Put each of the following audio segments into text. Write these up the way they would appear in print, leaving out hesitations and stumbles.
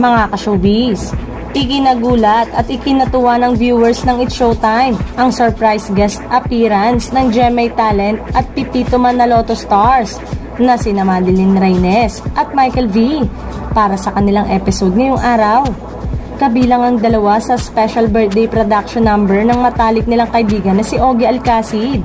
Mga ka-showbiz, ikinagulat at ikinatuwa ng viewers ng It's Showtime ang surprise guest appearance ng GMA Talent at Pipito Manaloto stars na sina Madeline Reynes at Michael V para sa kanilang episode ngayong araw. Kabilang ang dalawa sa special birthday production number ng matalik nilang kaibigan na si Ogie Alcacid.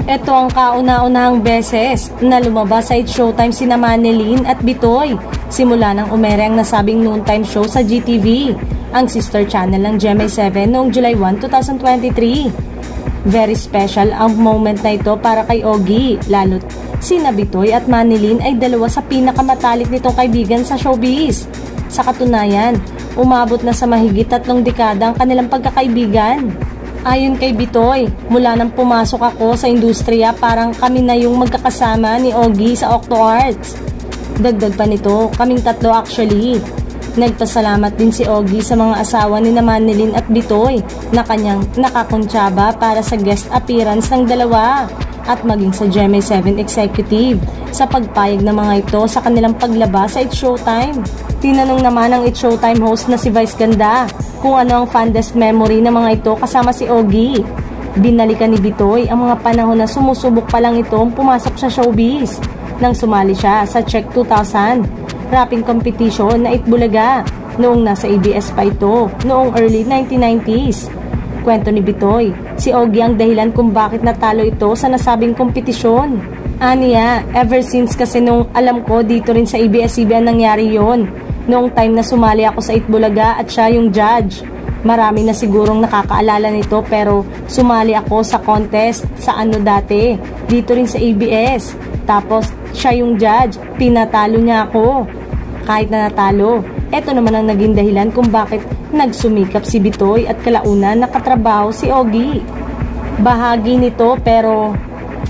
Ito ang kauna-unahang beses na lumabas sa It's Showtime sina Madeline at Bitoy simula nang umere ang nasabing noontime show sa GTV, ang sister channel ng GMA7 noong July 1, 2023. Very special ang moment na ito para kay Ogie, lalo't sina Bitoy at Madeline ay dalawa sa pinakamatalik nitong kaibigan sa showbiz. Sa katunayan, umabot na sa mahigit 3 dekada ang kanilang pagkakaibigan. Ayon kay Bitoy, mula nang pumasok ako sa industriya parang kami na yung magkakasama ni Ogie sa Octo Arts. Dagdag pa nito, kaming tatlo actually. Nagpasalamat din si Ogie sa mga asawa ni Madeline at Bitoy na kanyang nakakontsaba para sa guest appearance ng dalawa at maging sa GMA7 executive sa pagpayag ng mga ito sa kanilang paglabas sa It's Showtime. Tinanong naman ng It's Showtime host na si Vice Ganda kung ano ang fondest memory ng mga ito kasama si Ogie. Binalikan ni Bitoy ang mga panahon na sumusubok pa lang itong pumasok sa showbiz nang sumali siya sa Check 2000 rapping competition na Itbulaga noong nasa ABS pa ito noong early 1990s. Kwento ni Bitoy, si Ogie ang dahilan kung bakit natalo ito sa nasabing kompetisyon. Aniya, ever since kasi nung alam ko dito rin sa ABS-CBN nangyari yon. Noong time na sumali ako sa Itbulaga at siya yung judge. Marami na sigurong nakakaalala nito pero sumali ako sa contest sa ano dati, dito rin sa ABS. Tapos siya yung judge, pinatalo niya ako. Kahit na natalo, eto naman ang naging dahilan kung bakit nagsumikap si Bitoy at kalaunan nakatrabaho si Ogie. Bahagi nito pero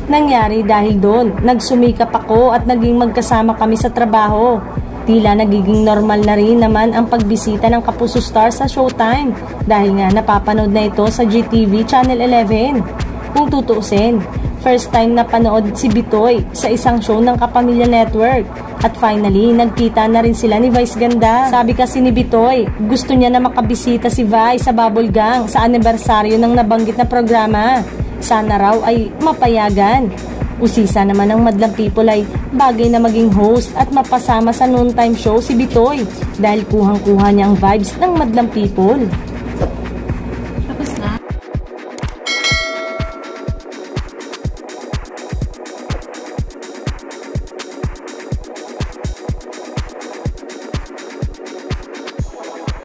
nangyari dahil doon. Nagsumikap ako at naging magkasama kami sa trabaho. Tila nagiging normal na rin naman ang pagbisita ng Kapuso Stars sa Showtime dahil nga napapanood na ito sa GTV Channel 11. Kung tutuusin, first time na panood si Bitoy sa isang show ng Kapamilya Network at finally nagkita na rin sila ni Vice Ganda. Sabi kasi ni Bitoy, gusto niya na makabisita si Vice sa Bubble Gang sa anibersaryo ng nabanggit na programa. Sana raw ay mapayagan. Usisa naman ng Madlang People ay bagay na maging host at mapasama sa noontime show si Bitoy dahil kuhang-kuha niya ang vibes ng Madlang People.